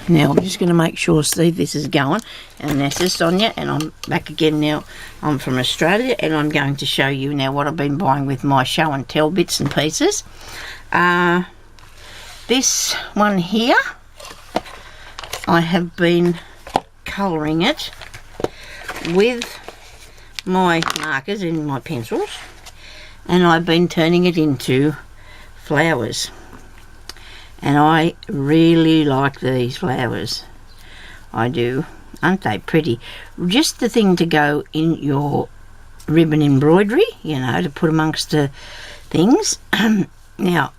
Now I'm just going to make sure, see, this is going, and this is Sonia, and I'm back again now. I'm from Australia, and I'm going to show you now what I've been buying with my show and tell bits and pieces. This one here, I have been colouring it with my markers and my pencils, and I've been turning it into flowers. And I really like these flowers. I do. Aren't they pretty? Just the thing to go in your ribbon embroidery, you know, to put amongst the things. Now,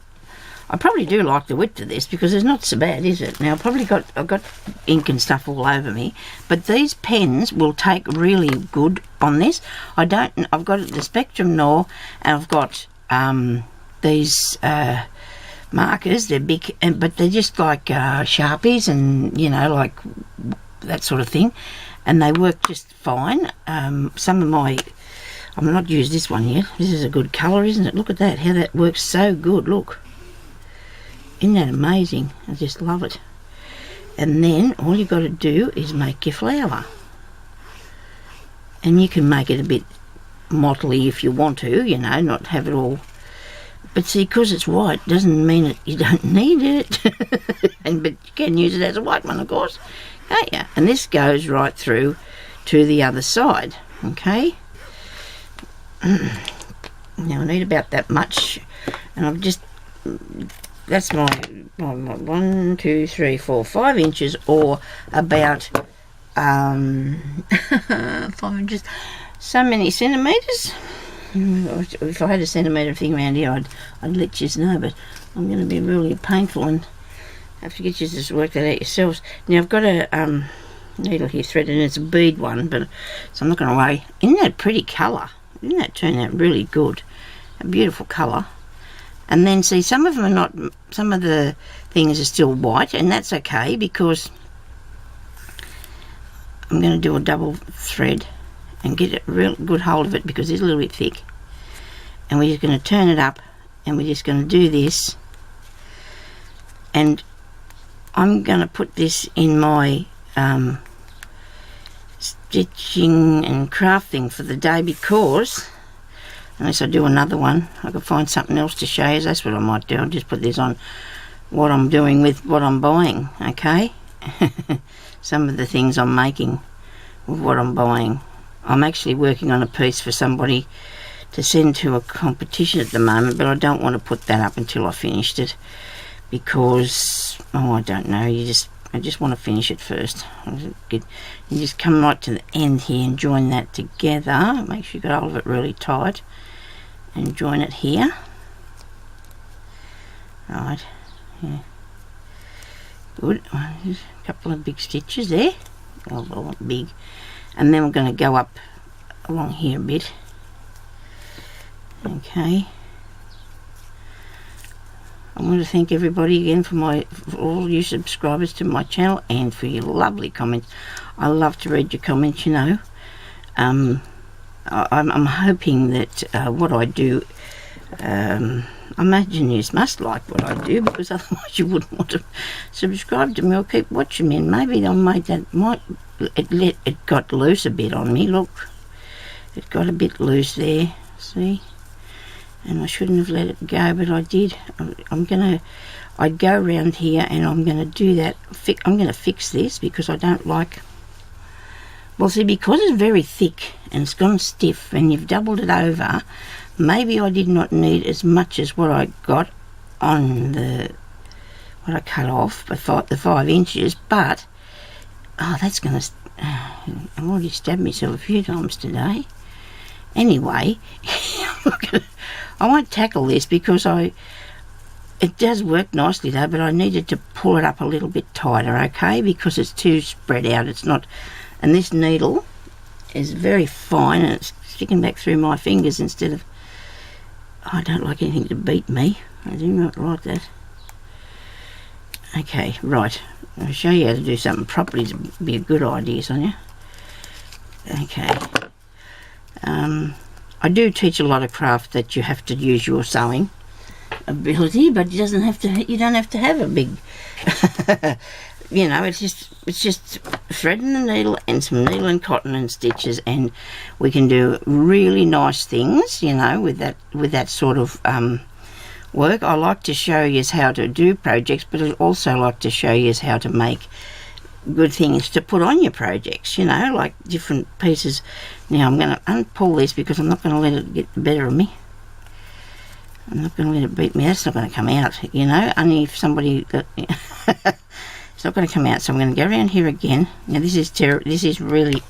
I probably do like the width of this because it's not so bad, is it? Now, I've got ink and stuff all over me, but these pens will take really good on this. I've got the Spectrum Noir, and I've got these markers. They're big, but they're just like Sharpies, and you know, like that sort of thing, and they work just fine. Some of my, I've not used this one yet. This is a good colour, isn't it? Look at that, how that works so good. Look, isn't that amazing? I just love it. And then all you've got to do is make your flower, and you can make it a bit mottly if you want to, you know, not have it all. But see, because it's white doesn't mean that you don't need it. But you can use it as a white one, of course, can't you? And this goes right through to the other side, okay? Now I need about that much, and I've just, that's my 1, 2, 3, 4, 5 inches, or about 5 inches, so many centimetres. If I had a centimetre thing around here, I'd let you know, but I'm going to be really painful and have to get you to just work that out yourselves. Now I've got a needle here threaded, and it's a bead one, but so I'm not going to worry. Isn't that a pretty colour? Didn't that turn out really good? A beautiful colour. And then see, some of them are not. Some of the things are still white, and that's okay because I'm going to do a double thread and get a real good hold of it because it's a little bit thick. And we're just going to turn it up, and we're just going to do this. And I'm going to put this in my stitching and crafting for the day, because unless I do another one, I could find something else to show you. That's what I might do. I'll just put this on what I'm doing with what I'm buying, okay? Some of the things I'm making with what I'm buying. I'm actually working on a piece for somebody to send to a competition at the moment, but I don't want to put that up until I finished it because, I don't know, I just want to finish it first. You just come right to the end here and join that together. Make sure you got hold of it really tight and join it here. Right, yeah. Good. Just a couple of big stitches there. Well, big. And then we're going to go up along here a bit. Okay. I want to thank everybody again for all you subscribers to my channel, and for your lovely comments. I love to read your comments, you know. I'm hoping that what I do, I imagine you must like what I do, because otherwise you wouldn't want to subscribe to me or keep watching me. And maybe I made that, it got loose a bit on me. Look, it got a bit loose there, see? And I shouldn't have let it go, but I did. I'd go around here, and I'm going to do that. I'm going to fix this because I don't like, well, see, because it's very thick and it's gone stiff and you've doubled it over, maybe I did not need as much as what I got on what I cut off, the 5 inches, but, that's going to, I've already stabbed myself a few times today. Anyway, I won't tackle this because it does work nicely though, but I needed to pull it up a little bit tighter, okay, because it's too spread out. It's not, and this needle is very fine, and it's sticking back through my fingers instead of, I don't like anything to beat me. I do not like that. Okay, right, I'll show you how to do something properly to be a good idea, Sonia. Okay. I do teach a lot of craft that you have to use your sewing ability, but you don't have to have a big you know, it's just thread and the needle and some needle and cotton and stitches, and we can do really nice things, you know, with that sort of work. I like to show you how to do projects, but I also like to show you how to make good things to put on your projects, you know, like different pieces. Now I'm going to unpull this because I'm not going to let it get the better of me. I'm not going to let it beat me. That's not going to come out, you know, only if somebody it's not going to come out. So I'm going to go around here again. Now this is really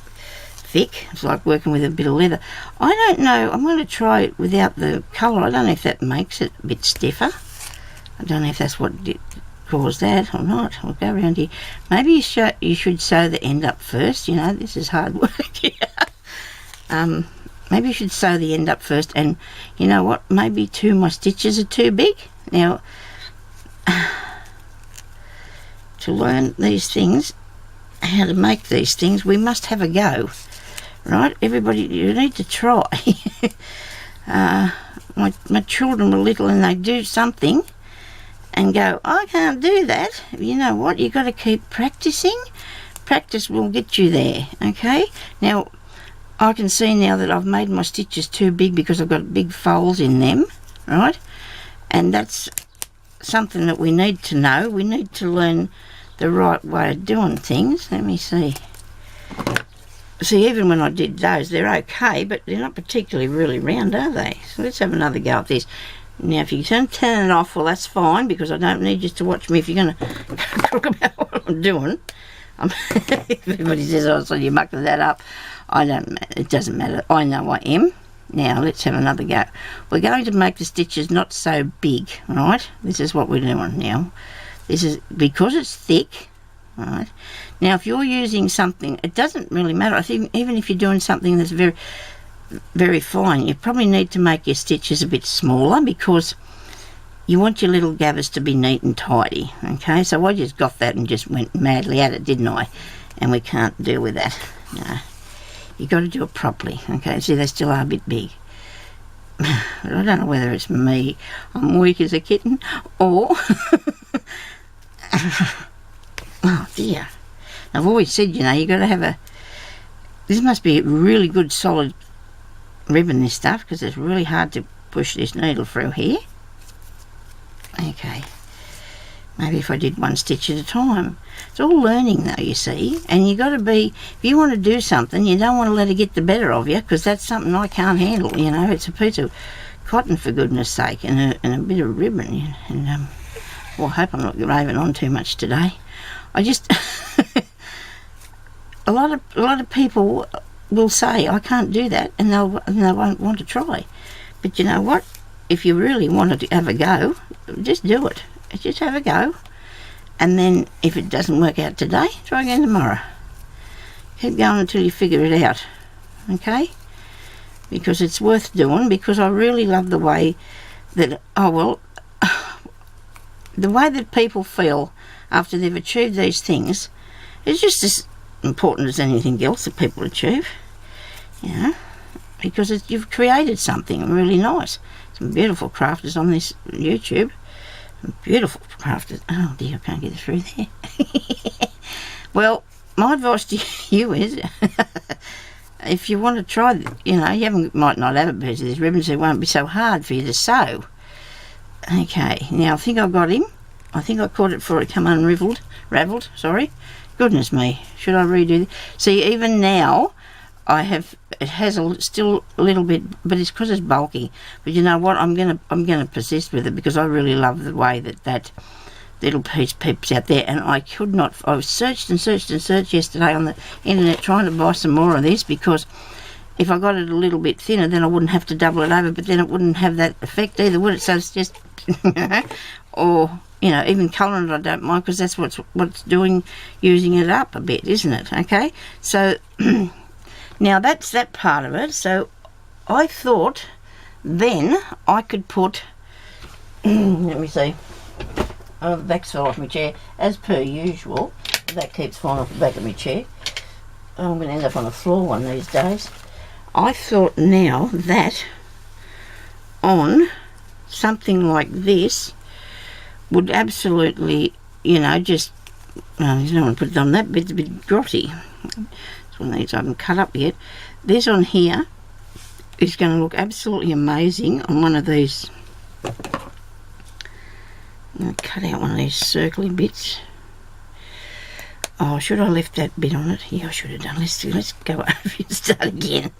thick. It's like working with a bit of leather. I don't know, I'm going to try it without the colour. I don't know if that makes it a bit stiffer. I don't know if that's what did cause that or not. We'll go around here. Maybe you should sew the end up first. You know, this is hard work. Maybe you should sew the end up first, and you know what, maybe my stitches are too big. Now to learn these things, how to make these things, we must have a go, right? Everybody, you need to try. My children were little and they do something and go, I can't do that. You know what, you got to keep practicing. Practice will get you there. Okay, now I can see now that I've made my stitches too big because I've got big folds in them, right? And that's something that we need to know. We need to learn the right way of doing things. Let me see. See, even when I did those, they're okay, but they're not particularly really round, are they? So let's have another go at this. Now, if you turn it off, well, that's fine, because I don't need you to watch me if you're going to talk about what I'm doing. If everybody says, oh, so you're mucking that up, it doesn't matter. I know I am. Now, let's have another go. We're going to make the stitches not so big, right? This is what we're doing now. This is because it's thick, right? Now, if you're using something, it doesn't really matter. I think even if you're doing something that's very, very fine, you probably need to make your stitches a bit smaller because you want your little gathers to be neat and tidy, okay? So I just got that and just went madly at it, didn't I? And we can't deal with that. No. You've got to do it properly, okay? See, they still are a bit big. I don't know whether it's me, I'm weak as a kitten, or... Oh, dear. I've always said, you know, you've got to have this must be a really good solid ribbon, this stuff, because it's really hard to push this needle through here. Okay, maybe if I did one stitch at a time. It's all learning though, you see, and you got to be, if you want to do something, you don't want to let it get the better of you, because that's something I can't handle, you know. It's a piece of cotton, for goodness sake, and a bit of ribbon, and well, I hope I'm not raving on too much today. I just a lot of people will say I can't do that, and they won't want to try. But you know what? If you really wanted to have a go, just do it. Just have a go, and then if it doesn't work out today, try again tomorrow. Keep going until you figure it out, okay? Because it's worth doing, because I really love the way that, the way that people feel after they've achieved these things is just as important as anything else that people achieve, you know, because you've created something really nice. Some beautiful crafters on this YouTube. Beautiful crafters. Oh dear, I can't get through there. Well, my advice to you is, if you want to try, you know, might not have a piece of this ribbon, so it won't be so hard for you to sew. Okay, now I think I got him. I think I caught it before it come raveled, sorry. Goodness me, should I redo this? See, even now, it has still a little bit, but it's because it's bulky. But you know what, I'm gonna persist with it, because I really love the way that little piece peeps out there, and I searched and searched and searched yesterday on the internet trying to buy some more of this, because if I got it a little bit thinner, then I wouldn't have to double it over, but then it wouldn't have that effect either, would it? So it's just, or, you know, even colouring it I don't mind, because that's what's doing, using it up a bit, isn't it? Okay, so now that's that part of it. So I thought then I could put, let me see, the back's fell off my chair, as per usual. That keeps falling off the back of my chair. I'm going to end up on the floor one of these days. I thought now that on something like this would absolutely, you know, just you don't want to put it on that bit, it's a bit grotty. It's one of these I haven't cut up yet. This on here is going to look absolutely amazing on one of these. I'm going to cut out one of these circly bits. Oh, should I left that bit on it? Yeah, I should have done. Let's go over and start again.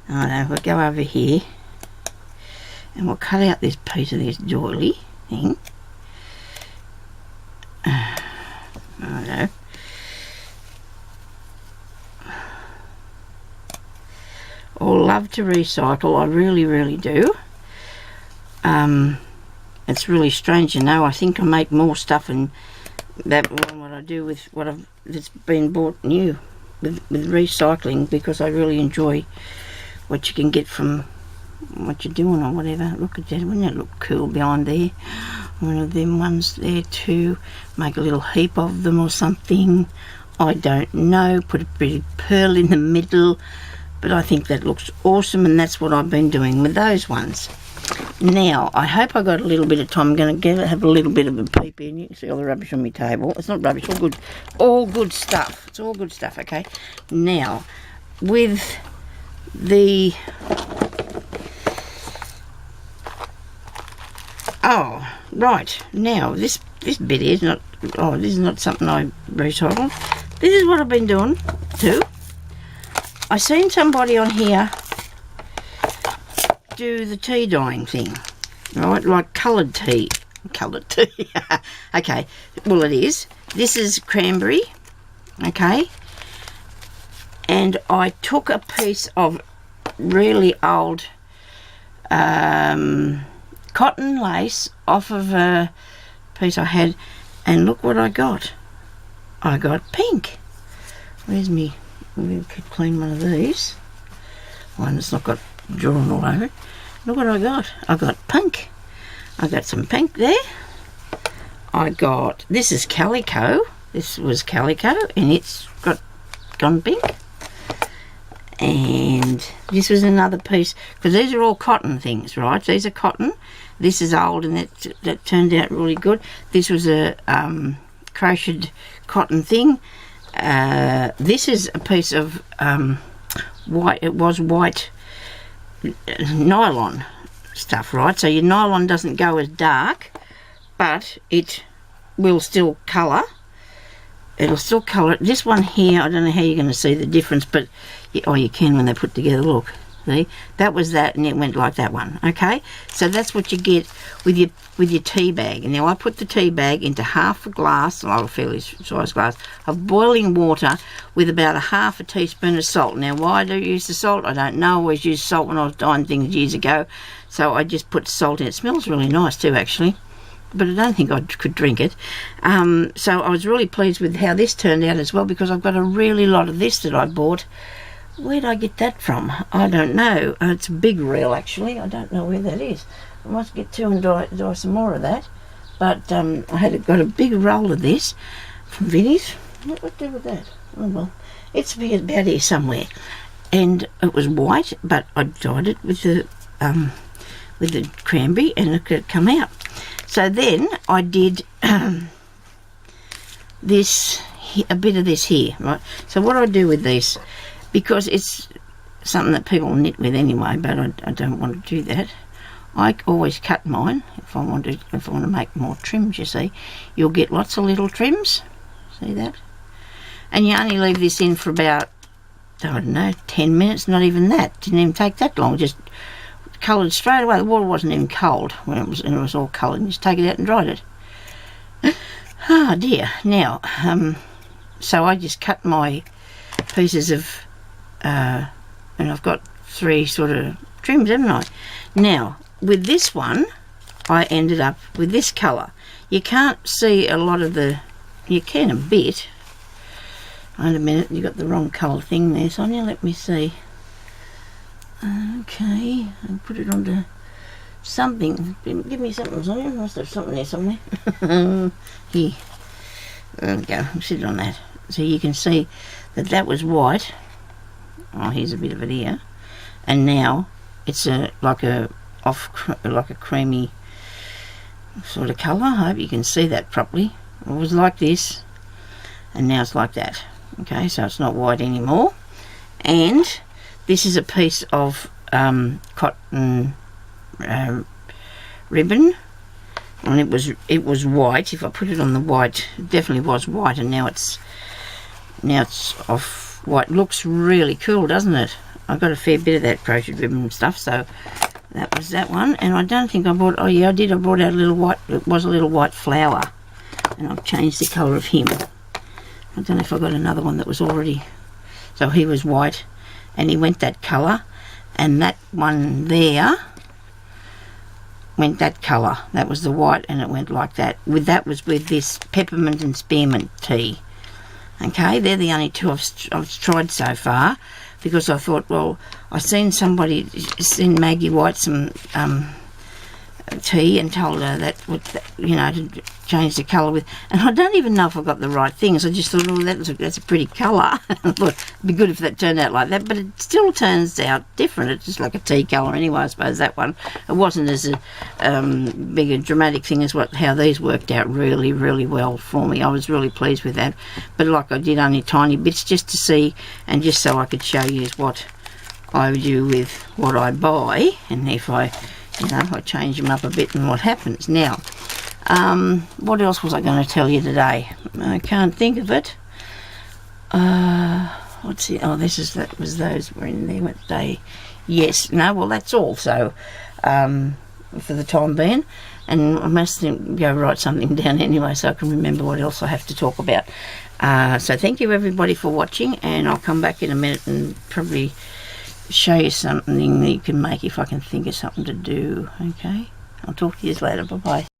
I know, we'll go over here and we'll cut out this piece of this doily thing. I know. I love to recycle, I really, really do. It's really strange, you know. I think I make more stuff in that than what I do with that's been bought new with recycling, because I really enjoy what you can get from what you're doing or whatever. Look at that, wouldn't that look cool behind there? One of them ones there too. Make a little heap of them or something. I don't know. Put a pretty pearl in the middle. But I think that looks awesome, and that's what I've been doing with those ones. Now, I hope I got a little bit of time. I'm going to have a little bit of a peep in. You can see all the rubbish on my table. It's not rubbish, all good stuff. It's all good stuff, okay? Now, with the... Oh, right. Now, this bit is not... Oh, this is not something I recycled. This is what I've been doing, too. I seen somebody on here do the tea dyeing thing, right? Like coloured tea. Okay, well it is. This is cranberry, okay? And I took a piece of really old cotton lace off of a piece I had, and look what I got. I got pink. Where's me? I'm going to clean one of these. One that's not got drawn all over it. Look what I got. I got pink. I got some pink there. I got, this is calico. This was calico, and it's gone pink. And this was another piece, because these are all cotton things, right? These are cotton. This is old, and that turned out really good. This was a crocheted cotton thing. This is a piece of white. It was white nylon stuff, right? So your nylon doesn't go as dark, but it will still colour. It'll still colour it. This one here, I don't know how you're going to see the difference, but you can when they put together. Look, see, that was that, and it went like that one. Okay, so that's what you get with your tea bag. And now I put the tea bag into half a glass, like a fairly sized glass, of boiling water with about a half a teaspoon of salt. Now, why do I use the salt? I don't know. I always used salt when I was dyeing things years ago, so I just put salt in. It smells really nice too, actually, but I don't think I could drink it. So I was really pleased with how this turned out as well, because I've got a really lot of this that I bought. Where did I get that from? I don't know. It's a big reel, actually. I don't know where that is. I must get to and dye some more of that. But I got a big roll of this from Vinnie's. What do with that? Oh, well, it's about here somewhere. And it was white, but I dyed it with the cranberry, and it could come out. So then I did this, a bit of this here, right? So what I do with this, because it's something that people knit with anyway, but I don't want to do that. I always cut mine if I want to make more trims. You see, you'll get lots of little trims. See that? And you only leave this in for about, I don't know, 10 minutes. Not even that. Didn't even take that long. Just coloured straight away. The water wasn't even cold when it was all coloured. And just take it out and dried it. Oh dear. Now, so I just cut my pieces of, and I've got 3 sort of trims, haven't I? Now, with this one, I ended up with this colour. You can't see a lot of the, you can a bit. Wait a minute, you got the wrong colour thing there, Sonia. Let me see. Okay, I'll put it onto something. Give me something, Sonia. I must have something there somewhere. Here. There we go. I'll sit on that. So you can see that was white. Oh, here's a bit of it here. And now it's like a creamy sort of colour. I hope you can see that properly. It was like this, and now it's like that. Okay, so it's not white anymore. And this is a piece of cotton ribbon, and it was white. If I put it on the white, it definitely was white, and now it's off white. Looks really cool, doesn't it? I got a fair bit of that crochet ribbon and stuff, so that was that one. And I don't think I bought, oh yeah I did, I brought out a little white, it was a little white flower, and I've changed the colour of him. I don't know if I got another one that was already, so he was white and he went that colour, and that one there went that colour. That was the white, and it went like that. That was with this peppermint and spearmint tea. Okay, they're the only two I've tried so far, because I thought, well, I seen Maggie White some tea and told her that would, you know, to change the colour with, and I don't even know if I got the right things. I just thought, oh, that's a pretty colour. I thought it'd be good if that turned out like that, but it still turns out different. It's just like a tea colour anyway, I suppose, that one. It wasn't as big a dramatic thing as how these worked out really, really well for me. I was really pleased with that, but like I did only tiny bits just to see, and just so I could show you what I do with what I buy, and if I change them up a bit and what happens. Now, what else was I going to tell you today? I can't think of it. What's it? Oh, that was those were in there, weren't they? Yes. No, well, that's all. So, for the time being, and I must go write something down anyway so I can remember what else I have to talk about. So thank you everybody for watching, and I'll come back in a minute and probably show you something that you can make if I can think of something to do. Okay, I'll talk to you later. Bye bye.